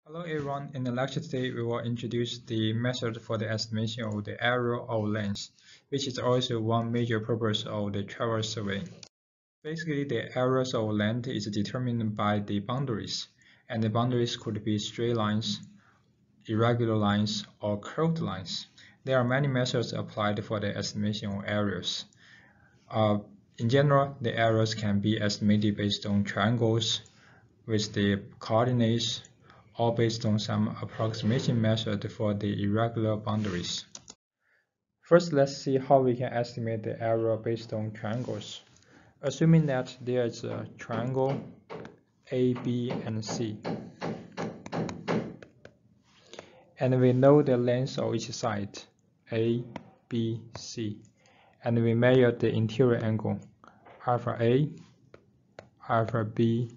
Hello everyone, in the lecture today we will introduce the method for the estimation of the area of length, which is also one major purpose of the travel survey. Basically, the areas of length is determined by the boundaries, and the boundaries could be straight lines, irregular lines, or curved lines. There are many methods applied for the estimation of areas. In general, the areas can be estimated based on triangles with the coordinates, or based on some approximation method for the irregular boundaries. First, let's see how we can estimate the area based on triangles. Assuming that there is a triangle A, B, and C, and we know the length of each side, A, B, C, and we measure the interior angle, alpha A, alpha B,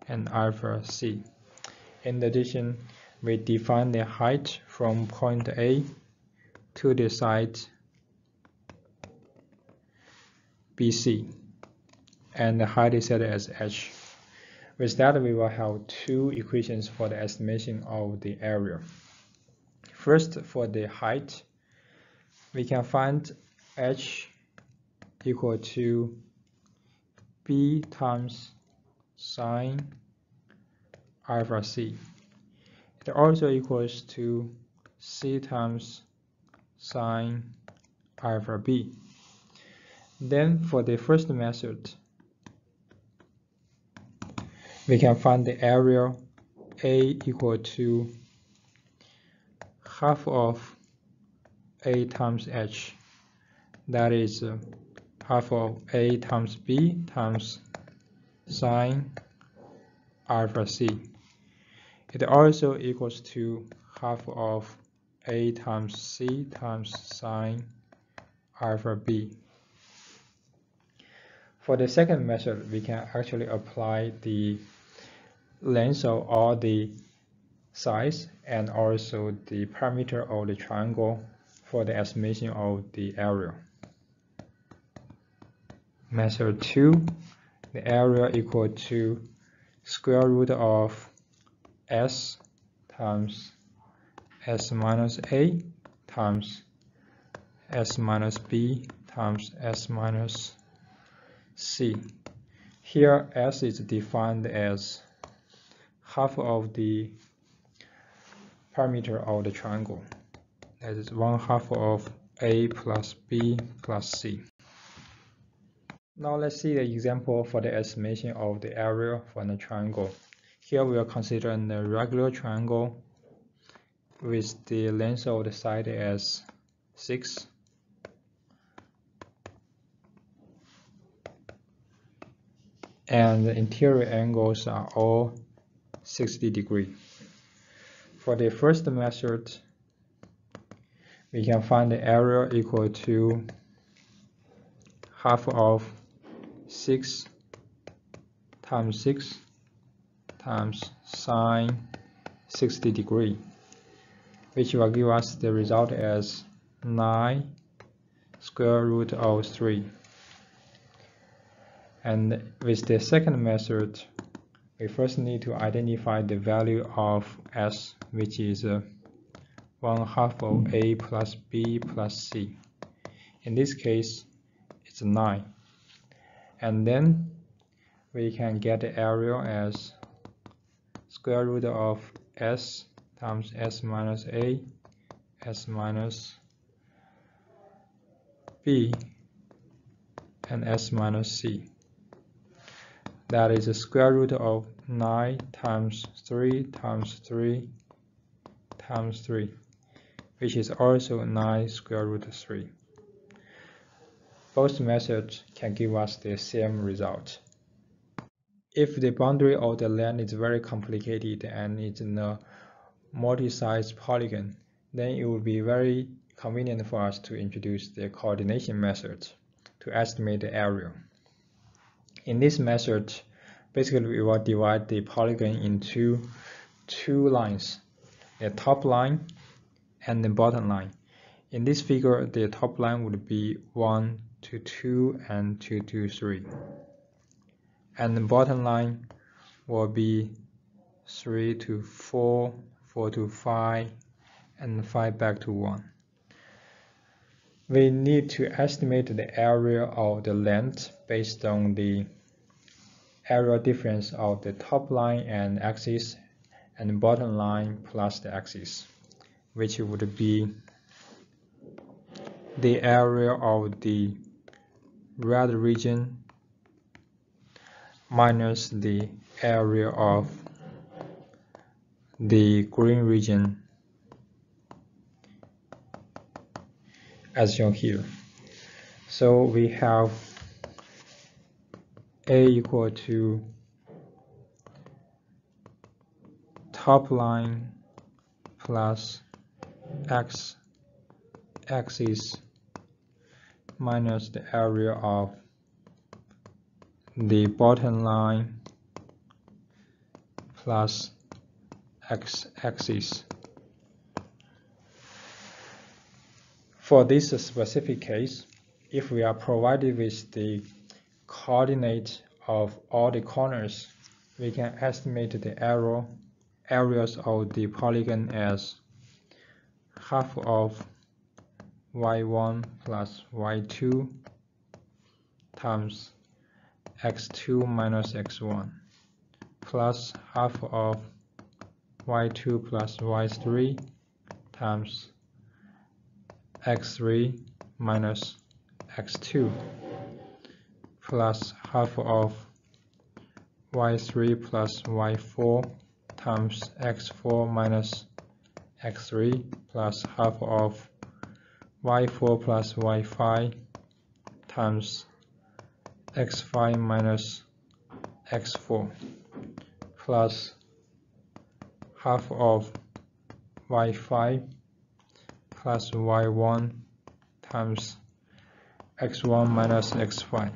and alpha C. In addition, we define the height from point A to the side BC, and the height is set as h. With that, we will have two equations for the estimation of the area. First, for the height, we can find h equal to b times sine alpha c. It also equals to c times sine alpha b. Then for the first method, we can find the area A equal to half of A times h. That is half of A times B times sine alpha c. It also equals to half of A times C times sine alpha b. For the second method, we can actually apply the length of all the sides and also the perimeter of the triangle for the estimation of the area. Method 2, the area equal to square root of s times s minus a times s minus b times s minus c. Here s is defined as half of the perimeter of the triangle. That is 1/2 of a plus b plus c. Now let's see the example for the estimation of the area for the triangle. Here we are considering the regular triangle with the length of the side as 6. And the interior angles are all 60 degrees. For the first method, we can find the area equal to half of 6 times 6 times sine 60 degrees, which will give us the result as 9 square root of 3. And with the second method, we first need to identify the value of s, which is 1/2 of a plus b plus c. In this case, it's 9. And then we can get the area as square root of s times s minus a, s minus b, and s minus c. That is the square root of 9 times 3 times 3 times 3, which is also 9 square root of 3. Both methods can give us the same result. If the boundary of the land is very complicated and it's in a multi-size polygon, then it would be very convenient for us to introduce the coordination method to estimate the area. In this method, basically we will divide the polygon into two lines, the top line and the bottom line. In this figure, the top line would be 1, 2, 2, and 2, 2, 3. And the bottom line will be 3 to 4, 4 to 5, and 5 back to 1. We need to estimate the area of the length based on the area difference of the top line and axis and bottom line plus the axis, which would be the area of the red region minus the area of the green region, as shown here. So we have A equal to top line plus x axis minus the area of the bottom line plus x axis. For this specific case, if we are provided with the coordinate of all the corners, we can estimate the areas of the polygon as half of y1 plus y2 times x2 minus x1 plus half of y2 plus y3 times x3 minus x2 plus half of y3 plus y4 times x4 minus x3 plus half of y4 plus y5 times x5 minus x4 plus half of y5 plus y1 times x1 minus x5.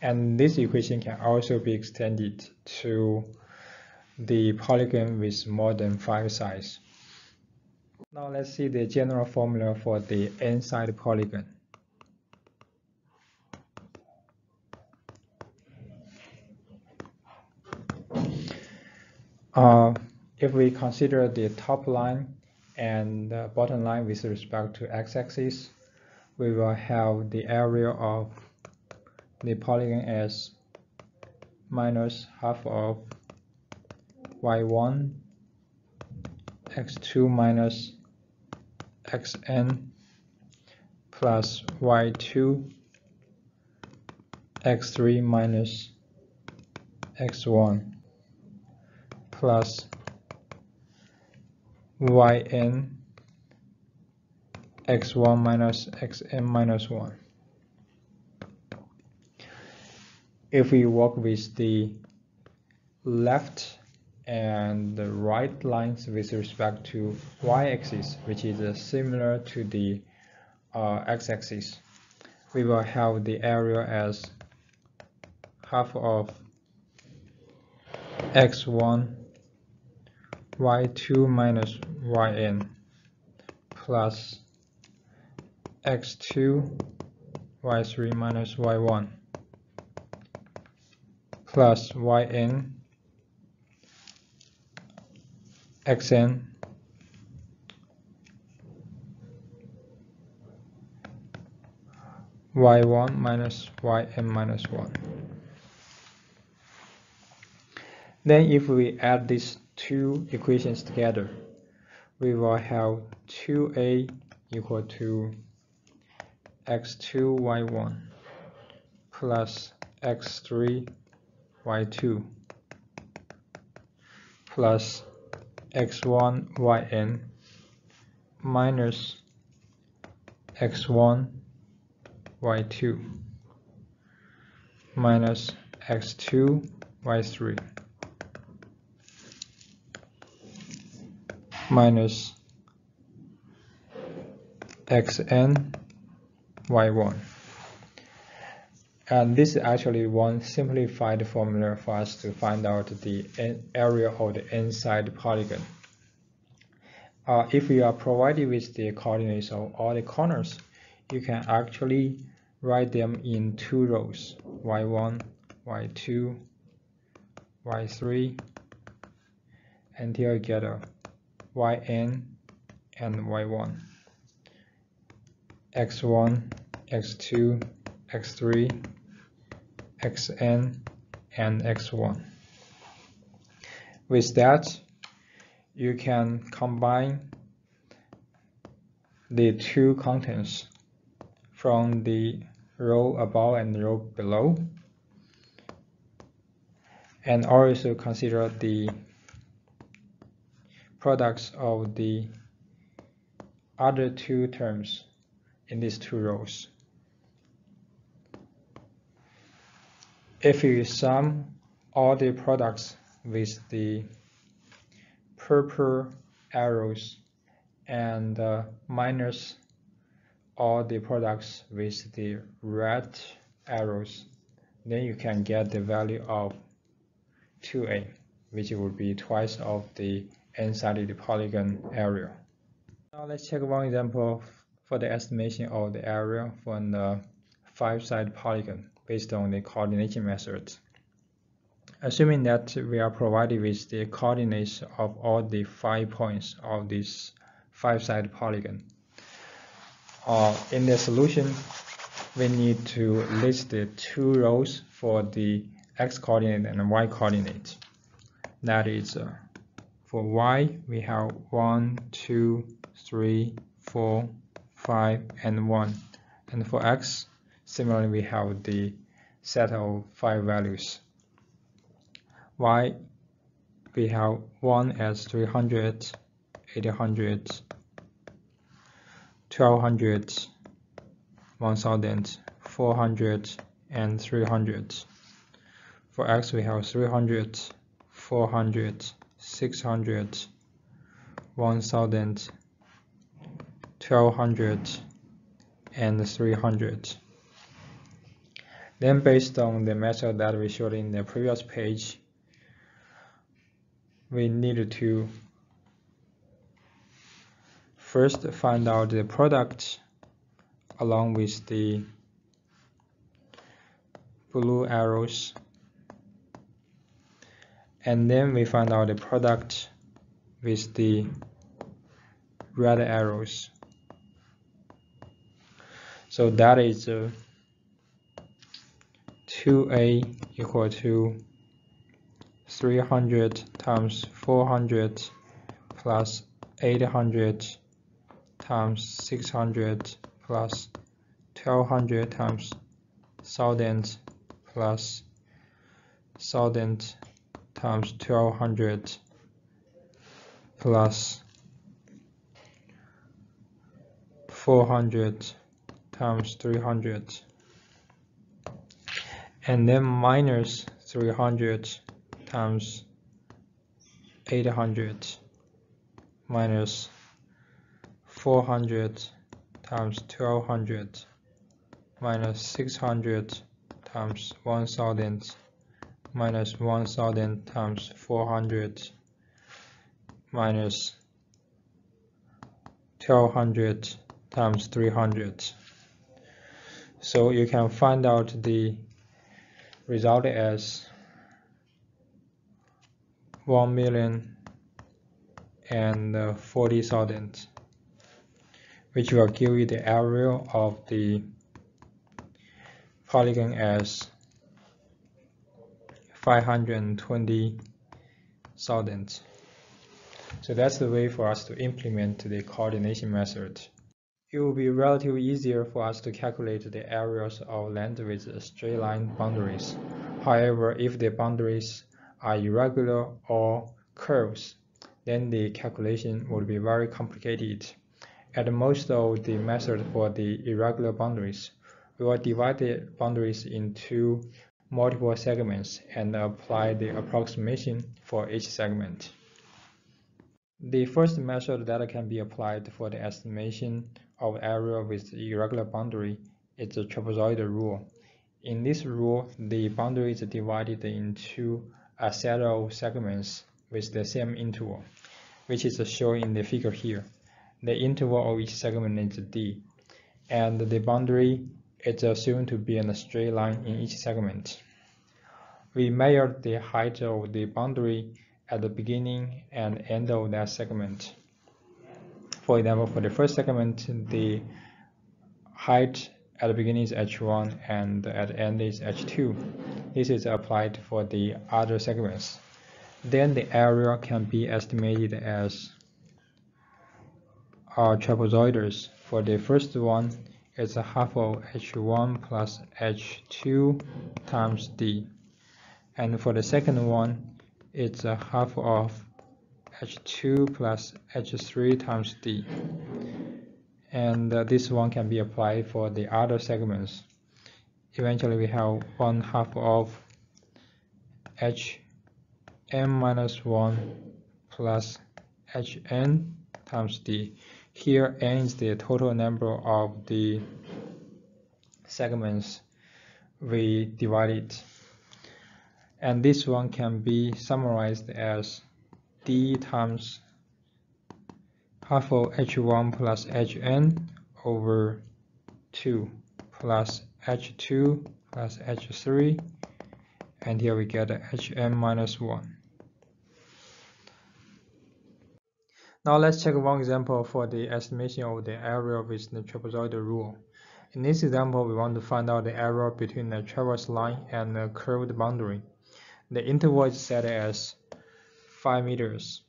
And this equation can also be extended to the polygon with more than 5 sides. Now let's see the general formula for the n-side polygon. If we consider the top line and the bottom line with respect to x-axis, we will have the area of the polygon as minus half of y1 x2 minus xn plus y2 x3 minus x1 plus yn x1 minus xn minus 1. If we work with the left and the right lines with respect to y-axis, which is similar to the x-axis, we will have the area as half of x1 y2 minus yn plus x2 y3 minus y1 plus yn xn y1 minus yn minus 1. Then if we add these two equations together, we will have 2a equal to x2 y1 plus x3 y2 plus x1 yn minus x1 y2 minus x2 y3 minus xn y1. And this is actually one simplified formula for us to find out the area of the n-side polygon. If you are provided with the coordinates of all the corners, you can actually write them in two rows, y1, y2, y3, until you get a yn and y1, x1, x2, x3, xn, and x1. With that, you can combine the two contents from the row above and the row below, and also consider the products of the other two terms in these two rows. If you sum all the products with the purple arrows and minus all the products with the red arrows, then you can get the value of 2a, which would be twice of the n-sided polygon area. Now let's check one example for the estimation of the area for the 5-sided polygon based on the coordination method. Assuming that we are provided with the coordinates of all the 5 points of this 5-sided polygon, in the solution we need to list the two rows for the x-coordinate and y coordinate. That is, for y we have 1, 2, 3, 4, 5, and 1, and for x similarly we have the set of 5 values. Y we have 1 as 300, 800, 1200, 1000, 400, and 300. For x we have 300, 400, 600, 1000, 1200, and 300. Then based on the method that we showed in the previous page, we need to first find out the product along with the blue arrows, and then we find out the product with the red arrows. So that is 2a equal to 300 times 400 plus 800 times 600 plus 1200 times 1000 plus 1000 times 1200 plus 400 times 300, and then minus 300 times 800 minus 400 times 1200 minus 600 times 1000 minus 1000 times 400 minus 1200 times 300. So you can find out the result as 1,040,000, which will give you the area of the polygon as 520,000. So that's the way for us to implement the coordination method. It will be relatively easier for us to calculate the areas of land with straight line boundaries. However, if the boundaries are irregular or curves, then the calculation would be very complicated. At most of the method for the irregular boundaries, we will divide the boundaries into multiple segments and apply the approximation for each segment. The first method that can be applied for the estimation of area with irregular boundary is the trapezoidal rule. In this rule, the boundary is divided into a set of segments with the same interval, which is shown in the figure here. The interval of each segment is d, and the boundary is assumed to be in a straight line in each segment. We measure the height of the boundary at the beginning and end of that segment. For example, for the first segment, the height at the beginning is h1 and at the end is h2. This is applied for the other segments. Then the area can be estimated as trapezoidals. For the first one, it's a half of h1 plus h2 times d. And for the second one, it's a half of h2 plus h3 times d. And this one can be applied for the other segments. Eventually, we have 1/2 of hm minus 1 plus hn times d. Here n is the total number of the segments we divided. And this one can be summarized as d times half of h1 plus hn over 2 plus h2 plus h3, and here we get hm minus 1. Now let's check one example for the estimation of the area with the trapezoidal rule. In this example, we want to find out the area between the traverse line and the curved boundary. The interval is set as 5 meters,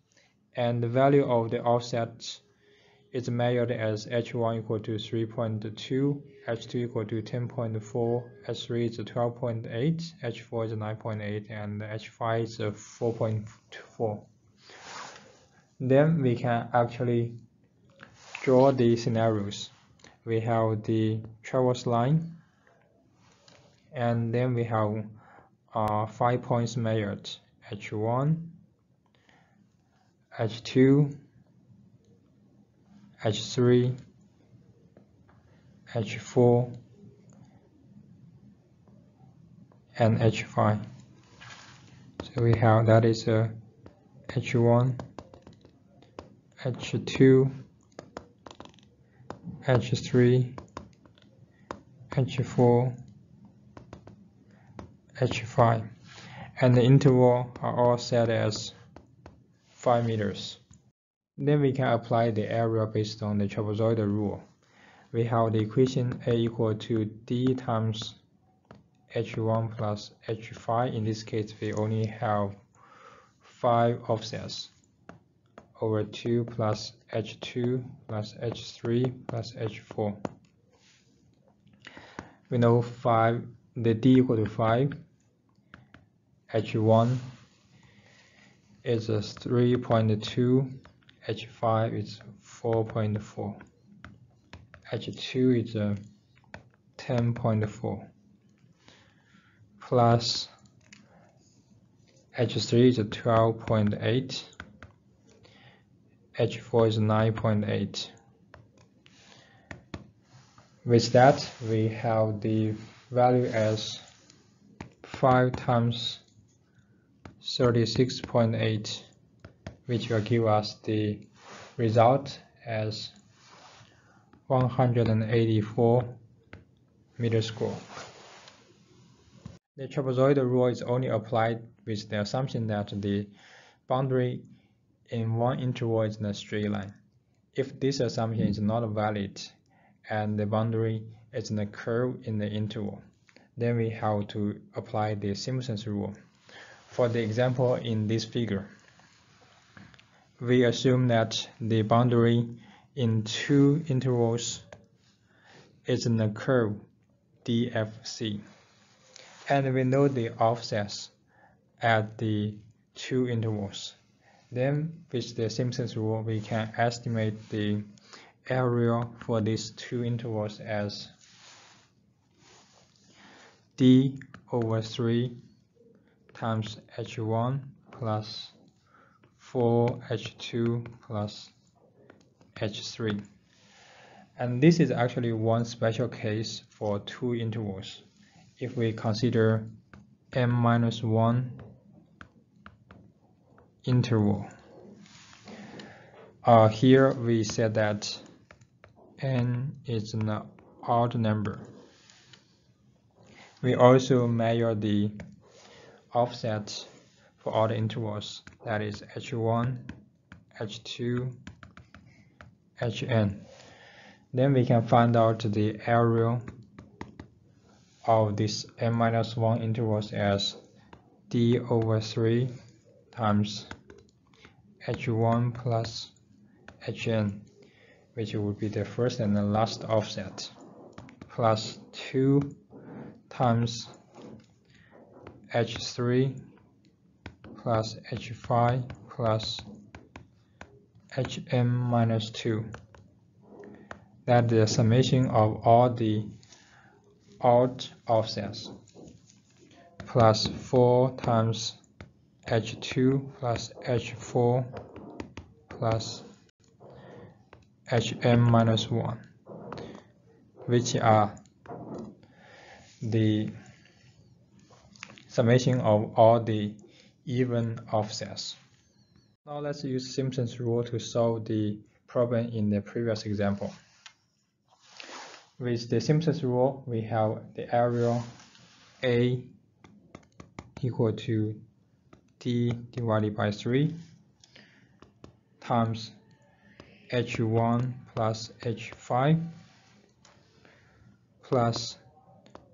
and the value of the offset is measured as h1 equal to 3.2, h2 equal to 10.4, h3 is 12.8, h4 is 9.8, and h5 is 4.4. Then we can actually draw the scenarios. We have the traverse line, and then we have 5 points measured: h1, h2, h3, h4, and h5. So we have that is h1, h2, h3, h4, h5, and the interval are all set as 5 meters. Then we can apply the area based on the trapezoidal rule. We have the equation A equal to D times h1 plus h5. In this case, we only have 5 offsets over 2 plus h2 plus h3 plus h4. We know the D equal to 5. h1 is 3.2, h5 is 4.4, h2 is 10.4, plus h3 is 12.8, h4 is 9.8. With that, we have the value as 5 times 36.8, which will give us the result as 184 meters square. The trapezoidal rule is only applied with the assumption that the boundary in one interval is in a straight line. If this assumption is not valid and the boundary is in a curve in the interval, then we have to apply the Simpsons rule. For the example in this figure, we assume that the boundary in 2 intervals is in a curve DFC, and we know the offsets at the 2 intervals. Then with the Simpsons rule, we can estimate the area for these 2 intervals as D over 3 times h1 plus 4h2 plus h3. And this is actually one special case for 2 intervals. If we consider m-1 interval, here we said that n is an odd number. We also measure the offset for all the intervals, that is h1, h2, hn. Then we can find out the area of this n-1 intervals as d/3 times h1 plus hn, which would be the first and the last offset, plus 2 times h3 plus h5 plus hm minus 2. That's the summation of all the odd offsets, plus 4 times h2 plus h4 plus hm minus 1, which are the summation of all the even offsets. Now let's use Simpsons rule to solve the problem in the previous example. With the Simpsons rule, we have the area A equal to d divided by 3 times h1 plus h5 plus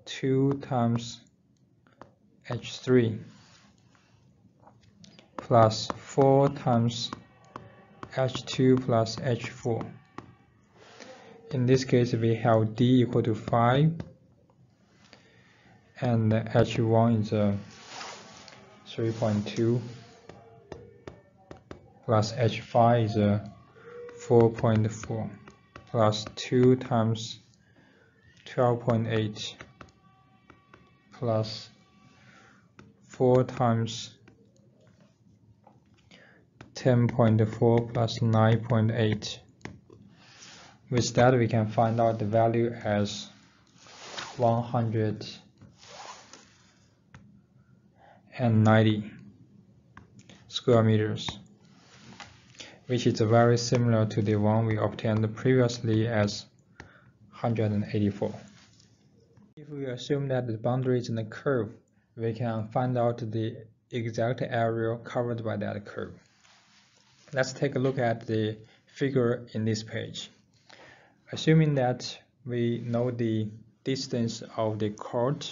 2 times h3 plus 4 times h2 plus h4. In this case, we have d equal to 5 and h1 is 3.2 plus h5 is 4.4 plus 2 times 12.8 plus 4 times 10.4 plus 9.8. With that, we can find out the value as 190 square meters, which is very similar to the one we obtained previously as 184. If we assume that the boundary is in a curve, we can find out the exact area covered by that curve. Let's take a look at the figure in this page. Assuming that we know the distance of the chord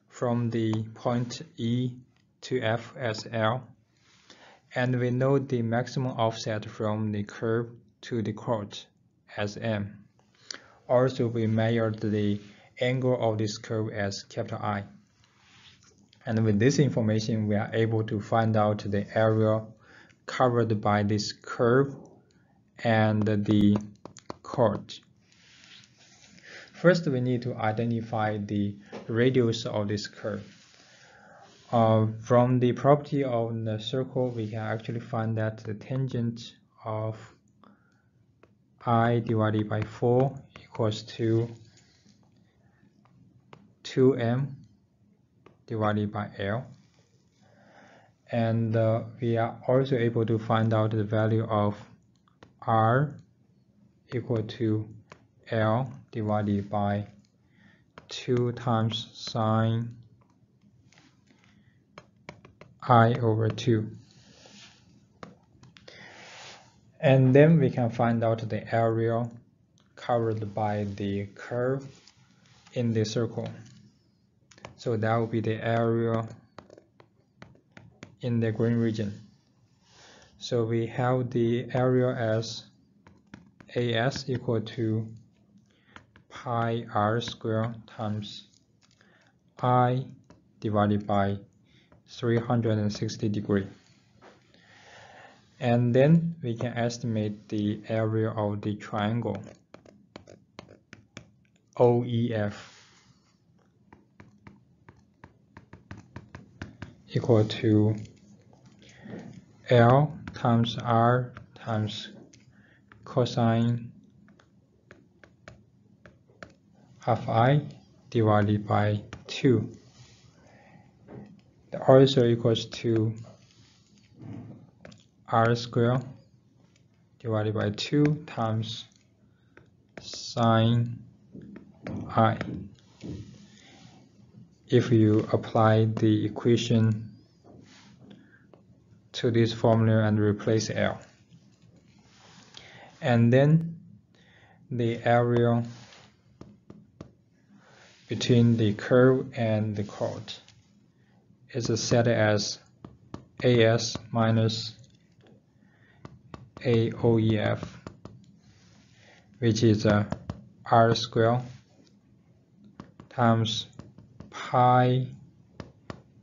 from the point E to F as L, and we know the maximum offset from the curve to the chord as M. Also, we measured the angle of this curve as capital I. And with this information, we are able to find out the area covered by this curve and the chord. First, we need to identify the radius of this curve. From the property of the circle, we can actually find that the tangent of I divided by 4 equals to 2m divided by L. And we are also able to find out the value of R equal to L divided by 2 times sine I over 2. And then we can find out the area covered by the curve in the circle. So that will be the area in the green region. So we have the area as AS equal to pi r squared times I divided by 360 degrees. And then we can estimate the area of the triangle OEF equal to L times R times cosine half I divided by 2. That also equals to R squared divided by 2 times sine I. If you apply the equation to this formula and replace L. And then the area between the curve and the chord is set as AS minus AOEF, which is R squared times pi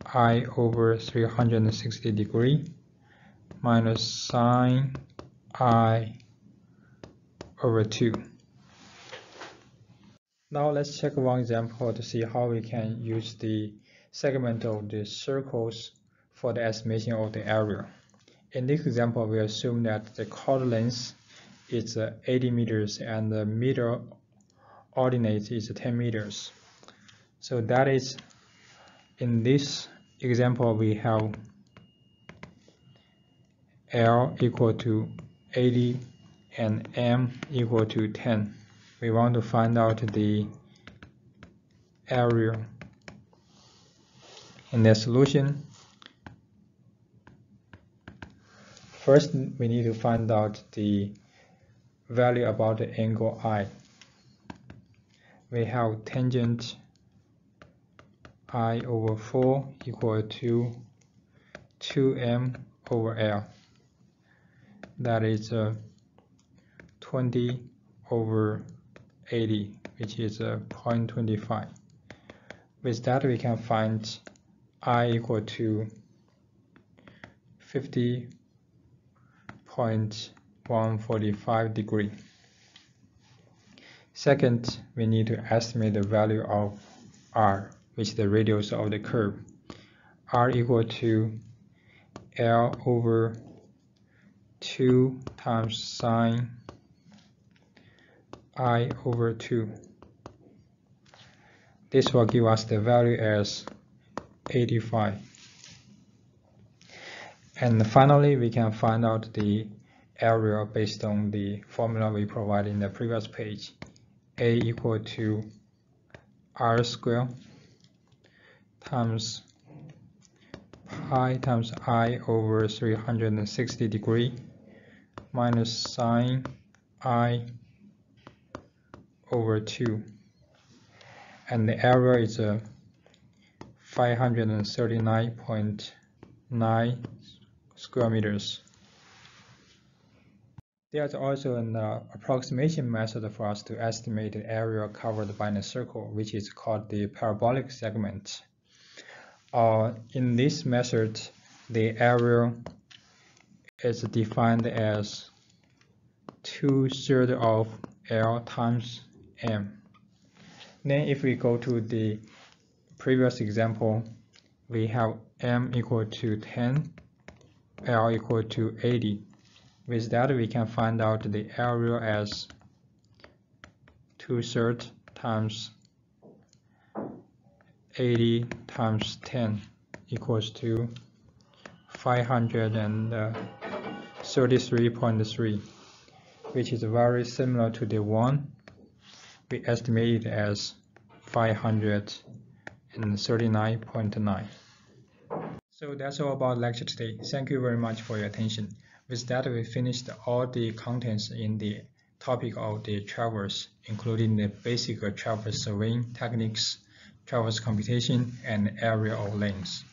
I over 360 degree minus sine I over 2. Now let's check one example to see how we can use the segment of the circles for the estimation of the area. In this example, we assume that the chord length is 80 meters and the meter ordinate is 10 meters. So that is, in this example, we have L equal to 80 and M equal to 10. We want to find out the area. In the solution, first we need to find out the value about the angle I. We have tangent I over 4 equal to 2m over L. That is 20 over 80, which is 0.25. With that, we can find I equal to 50.145 degree. Second, we need to estimate the value of R, which is the radius of the curve. R equal to L over 2 times sine I over 2. This will give us the value as 85. And finally, we can find out the area based on the formula we provided in the previous page. A equal to R squared times pi times I over 360 degree minus sine I over 2. And the area is 539.9 square meters. There's also an approximation method for us to estimate the area covered by a circle, which is called the parabolic segment. In this method, the area is defined as 2/3 of L times M. Then if we go to the previous example, we have M equal to 10, L equal to 80. With that, we can find out the area as 2/3 times 80 times 10 equals to 533.3, which is very similar to the one we estimated as 539.9. So that's all about lecture today. Thank you very much for your attention. With that, we finished all the contents in the topic of the traverse, including the basic traverse surveying techniques, traverse computation, and area of length.